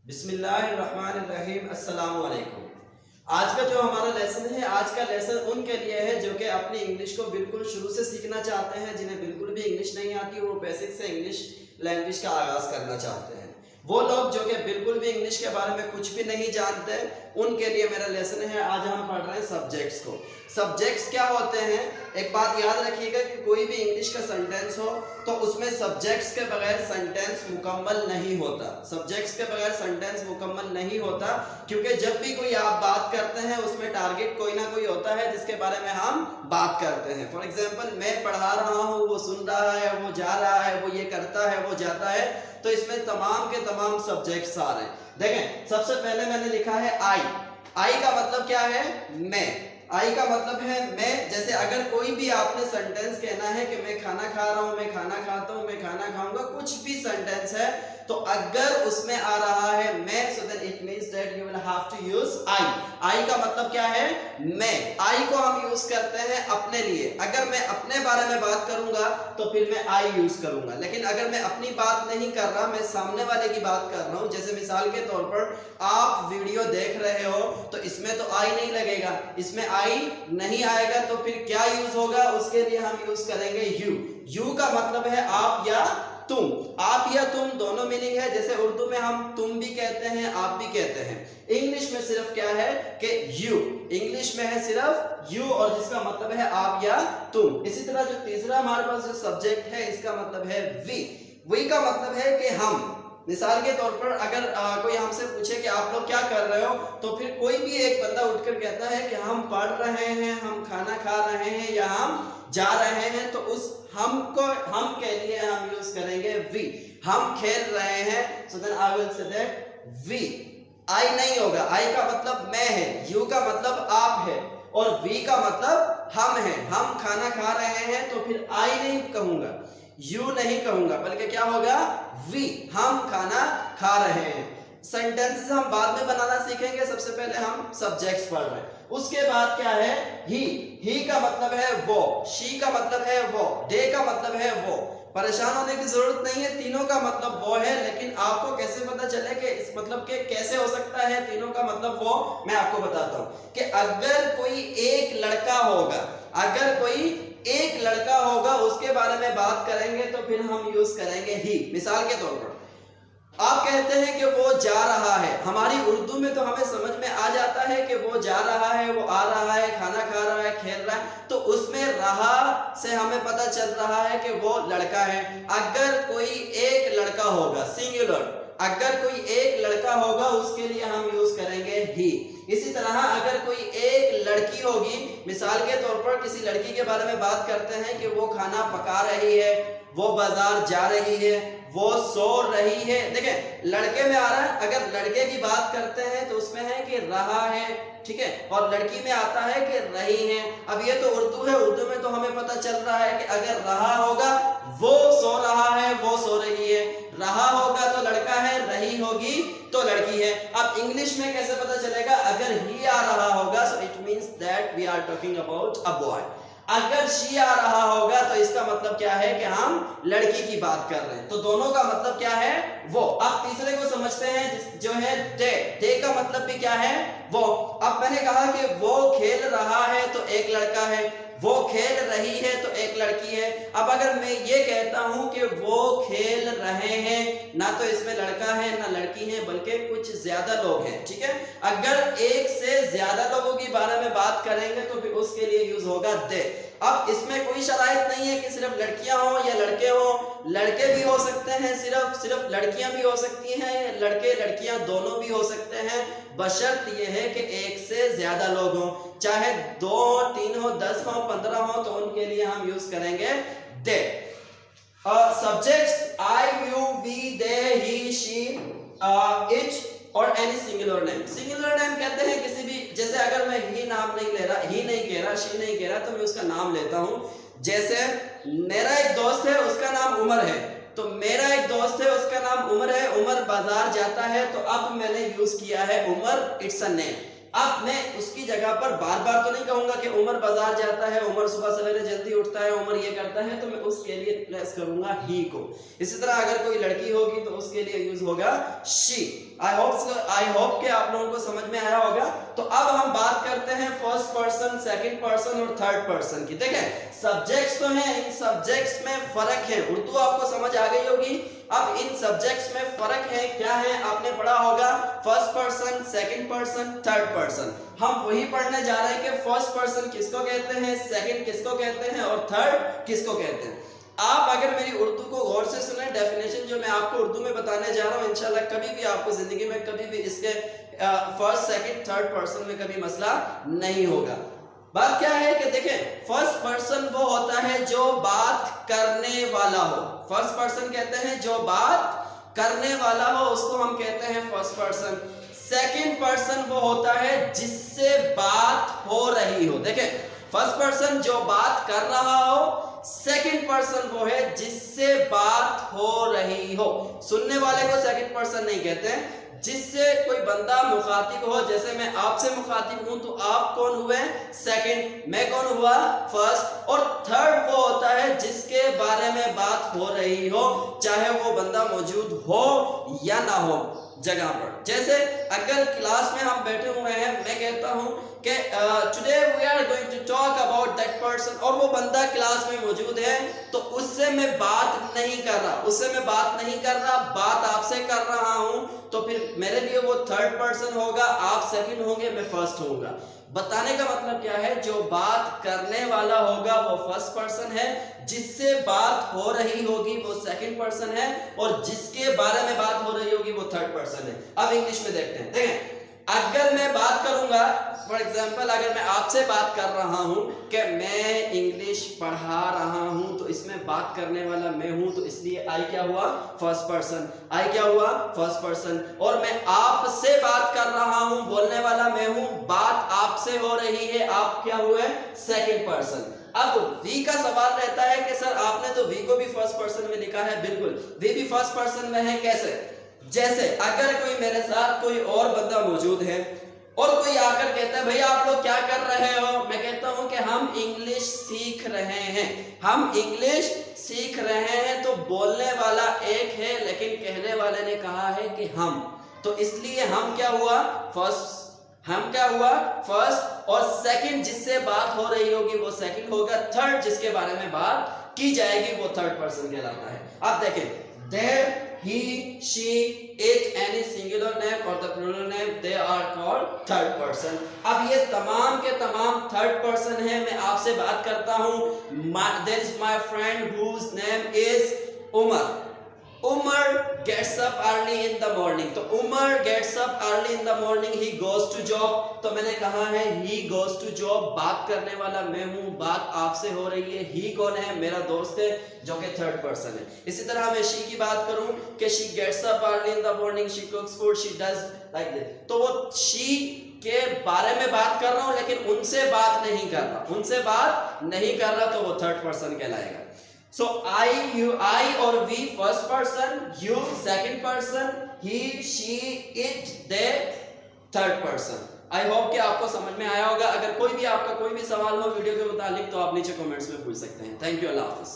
बिस्मिल्लाहिर्रहमानिर्रहीम। अस्सलाम वालेकुम। आज का जो हमारा लेसन है, आज का लेसन उनके लिए है जो कि अपनी इंग्लिश को बिल्कुल शुरू से सीखना चाहते हैं, जिन्हें बिल्कुल भी इंग्लिश नहीं आती, वो बेसिक से इंग्लिश लैंग्वेज का आगाज करना चाहते हैं। वो लोग जो कि बिल्कुल भी इंग्लिश के बारे में कुछ भी नहीं जानते, उनके लिए मेरा लेसन है। आज हम पढ़ रहे हैं सब्जेक्ट्स को। सब्जेक्ट्स क्या होते हैं, एक बात याद रखिएगा कि कोई भी इंग्लिश का सेंटेंस हो तो उसमें सब्जेक्ट्स के बगैर सेंटेंस मुकम्मल नहीं होता। सब्जेक्ट्स के बगैर सेंटेंस मुकम्मल नहीं होता, क्योंकि जब भी कोई आप बात करते हैं उसमें टारगेट कोई ना कोई होता है जिसके बारे में हम बात करते हैं। फॉर एग्जांपल, मैं पढ़ा रहा हूँ, वो सुन रहा है, वो जा रहा है, वो ये करता है, वो जाता है, तो इसमें तमाम के तमाम सब्जेक्ट्स आ रहे हैं। देखें, सबसे पहले मैंने लिखा है आई। आई का मतलब क्या है? मैं। आई का मतलब है मैं। जैसे अगर कोई भी आपने सेंटेंस कहना है कि मैं खाना खा रहा हूं, मैं खाना खाता हूं, मैं खाना खाऊंगा, कुछ भी सेंटेंस है, तो अगर उसमें आ रहा है मैं, so then it means that you will have to use I. I का मतलब क्या है? मैं। आई को हम यूज करते हैं अपने लिए। अगर मैं अपने बारे में बात करूंगा तो फिर मैं आई यूज करूंगा, लेकिन अगर मैं अपनी बात नहीं कर रहा, मैं सामने वाले की बात कर रहा हूं, जैसे मिसाल के तौर पर आप वीडियो देख रहे हो तो इसमें तो आई नहीं लगेगा, इसमें आई नहीं आएगा, तो फिर क्या यूज होगा? उसके लिए हम यूज करेंगे यू। यू का मतलब है आप या तुम। आप या तुम दोनों मीनिंग है। जैसे उर्दू में हम तुम भी कहते हैं, आप भी कहते हैं। इंग्लिश में सिर्फ क्या है कि यू। इंग्लिश में है सिर्फ यू, और जिसका मतलब है आप या तुम। इसी तरह जो तीसरा हमारे पास जो सब्जेक्ट है, इसका मतलब है वी। वी का मतलब है कि हम। मिसाल के तौर पर अगर कोई हमसे पूछे कि आप लोग क्या कर रहे हो, तो फिर कोई भी एक बंदा उठकर कहता है कि हम पढ़ रहे हैं, हम खाना खा रहे हैं, या हम जा रहे हैं, तो उस हम के लिए हम यूज करेंगे वी। हम खेल रहे हैं, so then I will say that we. I नहीं होगा। आई का मतलब मैं है, यू का मतलब आप है, और वी का मतलब हम है। हम खाना खा रहे हैं, तो फिर आई नहीं कहूंगा, यू नहीं कहूंगा, बल्कि क्या होगा? वी। हम खाना खा रहे हैं। सेंटेंसेस हम बाद में बनाना सीखेंगे, सबसे पहले हम सब्जेक्ट्स पढ़ रहे हैं। उसके बाद क्या है? ही। ही का मतलब है वो, शी का मतलब है वो, दे का मतलब है वो। परेशान होने की जरूरत नहीं है, तीनों का मतलब वो है, लेकिन आपको कैसे पता चले कि इस मतलब के कैसे हो सकता है तीनों का मतलब वो, मैं आपको बताता हूं कि अगर कोई एक लड़का होगा, अगर कोई एक लड़का होगा, उसके बारे में बात करेंगे तो फिर हम यूज करेंगे ही। मिसाल के तौर पर आप कहते हैं कि वो जा रहा है। हमारी उर्दू में तो हमें समझ में आ जाता है कि वो जा रहा है, वो आ रहा है, खाना खा रहा है, खेल रहा है, तो उसमें रहा से हमें पता चल रहा है कि वो लड़का है। अगर कोई एक लड़का होगा, सिंगुलर, अगर कोई एक लड़का होगा, उसके लिए हम यूज करेंगे ही। इसी तरह अगर कोई एक लड़की होगी, मिसाल के तौर पर किसी लड़की के बारे में बात करते हैं कि वो खाना पका रही है, वो बाजार जा रही है, वो सो रही है। देखें, लड़के में आ रहा है, अगर लड़के की बात करते हैं तो उसमें है कि रहा है, ठीक है, और लड़की में आता है कि रही है। अब ये तो उर्दू है, उर्दू में तो हमें पता चल रहा है कि अगर रहा होगा, वो सो रहा है, वो सो रही है, रहा होगा तो लड़का है, रही होगी तो लड़की है। अब इंग्लिश में कैसे पता चलेगा? अगर ही आ रहा होगा, so it means that we are talking about a boy. अगर शी आ रहा होगा तो इसका मतलब क्या है कि हम लड़की की बात कर रहे हैं। तो दोनों का मतलब क्या है? वो। अब तीसरे को समझते हैं, जो है दे। दे का मतलब भी क्या है? वो। अब मैंने कहा कि वो खेल रहा है तो एक लड़का है, वो खेल रही है तो एक लड़की है। अब अगर मैं ये कहता हूं कि वो खेल रहे हैं, ना तो इसमें लड़का है ना लड़की है, बल्कि कुछ ज्यादा लोग हैं, ठीक है। अगर एक से ज्यादा लोगों के बारे में बात करेंगे तो फिर उसके लिए यूज होगा दे। अब इसमें कोई शराइत नहीं है कि सिर्फ लड़कियां हो या लड़के हो, लड़के भी हो सकते हैं, सिर्फ लड़कियां भी हो सकती हैं, लड़के लड़कियां दोनों भी हो सकते हैं, बशर्त ये है कि एक से ज्यादा लोग हों, चाहे 2 हो, 3 हो, 10 हो, 15 हो, तो उनके लिए हम यूज करेंगे they. Subjects I, you, we, they, he, she, it और any singular name. Singular name कहते हैं किसी भी, जैसे अगर मैं ही नाम नहीं ले रहा, ही नहीं कह रहा, शी नहीं कह रहा, तो मैं उसका नाम लेता हूं। जैसे मेरा एक दोस्त है, उसका नाम उमर है, तो मेरा एक दोस्त है, उसका नाम उमर है, उमर बाजार जाता है, तो अब मैंने यूज किया है उमर, इट्स अ नेम। अब मैं उसकी जगह पर बार बार तो नहीं कहूंगा कि उमर बाजार जाता है, उमर सुबह सवेरे जल्दी उठता है, उमर ये करता है, तो मैं उसके लिए प्लेस करूंगा ही को। इसी तरह अगर कोई लड़की होगी तो उसके लिए यूज होगा शी। आई होप कि आप लोगों को समझ में आया होगा। तो अब हम बात करते हैं फर्स्ट पर्सन, सेकंड पर्सन और थर्ड पर्सन की। देखें सब्जेक्ट्स तो हैं, इन सब्जेक्ट्स में फर्क है। उर्दू आपको समझ आ गई होगी। अब इन सब्जेक्ट्स में फर्क है, क्या है आपने पढ़ा होगा, first person, second person, third person. हम वही पढ़ने जा रहे हैं कि फर्स्ट पर्सन किसको कहते हैं, सेकंड किसको कहते हैं और थर्ड किसको कहते हैं। आप अगर मेरी उर्दू को गौर से सुने, डेफिनेशन जो मैं आपको उर्दू में बताने जा रहा हूं, इंशाल्लाह कभी भी आपको जिंदगी में कभी भी इसके फर्स्ट सेकंड थर्ड पर्सन में कभी मसला नहीं होगा। बात क्या है कि देखें फर्स्ट पर्सन वो होता है जो बात करने वाला हो। फर्स्ट पर्सन कहते हैं जो बात करने वाला हो, उसको हम कहते हैं फर्स्ट पर्सन। सेकंड पर्सन वो होता है जिससे बात हो रही हो। देखें फर्स्ट पर्सन जो बात कर रहा हो, सेकंड पर्सन वो है जिससे बात हो रही हो। सुनने वाले को सेकंड पर्सन नहीं कहते हैं। जिससे कोई बंदा मुखातिब हो, जैसे मैं आपसे मुखातिब हूं तो आप कौन हुए, सेकंड, मैं कौन हुआ, फर्स्ट। और थर्ड वो होता है जिसके बारे में बात हो रही हो, चाहे वो बंदा मौजूद हो या ना हो जगह पर। जैसे अगर क्लास में हम बैठे हुए हैं, मैं कहता हूं कि today we are going to talk about that person, और वो बंदा क्लास में मौजूद है, तो उससे मैं बात नहीं कर रहा, बात आपसे कर रहा हूं, तो फिर मेरे लिए वो थर्ड पर्सन होगा, आप सेकंड होंगे, मैं फर्स्ट होऊंगा। बताने का मतलब क्या है, जो बात करने वाला होगा वो फर्स्ट पर्सन है, जिससे बात हो रही होगी वो सेकंड पर्सन है, और जिसके बारे में बात हो रही होगी वो थर्ड पर्सन है। अब इंग्लिश में देखते हैं। देखें अगर मैं बात करूंगा, फॉर एग्जाम्पल अगर मैं आपसे बात कर रहा हूं कि मैं इंग्लिश पढ़ा रहा हूं, तो इसमें बात करने वाला मैं हूं, तो इसलिए आई क्या हुआ, फर्स्ट पर्सन। आई क्या हुआ, फर्स्ट पर्सन। और मैं आपसे बात कर रहा हूं, बोलने वाला मैं हूं, बात आपसे हो रही है, आप क्या हुए, सेकंड पर्सन। अब वी का सवाल रहता है कि सर आपने तो वी को भी फर्स्ट पर्सन में लिखा है। बिल्कुल, वी भी फर्स्ट पर्सन में है। कैसे, जैसे अगर कोई मेरे साथ कोई और बंदा मौजूद है और कोई आकर कहता है भैया आप लोग क्या कर रहे हो, मैं कहता हूं कि हम इंग्लिश सीख रहे हैं, हम इंग्लिश सीख रहे हैं। तो बोलने वाला एक है, लेकिन कहने वाले ने कहा है कि हम, तो इसलिए हम क्या हुआ, फर्स्ट। हम क्या हुआ, फर्स्ट। और सेकंड जिससे बात हो रही होगी वो सेकंड होगा। थर्ड जिसके बारे में बात की जाएगी वो थर्ड पर्सन कहलाता है। अब देखें there, he, she, it, any singular name or the plural name, they are called third person. अब ये तमाम के तमाम थर्ड पर्सन है। मैं आपसे बात करता हूँ, there is my friend whose name is Umar. Umar gets up early in the morning, तो Umar gets up early in the morning, he goes to job, तो मैंने कहा है he goes to job। बात करने वाला मैं हूँ, बात आपसे हो रही है। he कौन है, मेरा दोस्त है जो कि थर्ड पर्सन है। इसी तरह मैं she की बात करूं कि she gets up early in the morning, she cooks food, she does like this, तो वो she के बारे में बात कर रहा हूं, लेकिन उनसे बात नहीं कर रहा, तो वो थर्ड पर्सन कहलाएगा। So I और we first person, you second person, he, she, it, they third person। I hope कि आपको समझ में आया होगा। अगर कोई भी आपका कोई भी सवाल हो वीडियो के मुतालिक तो आप नीचे कमेंट्स में पूछ सकते हैं। Thank you, Allah Hafiz.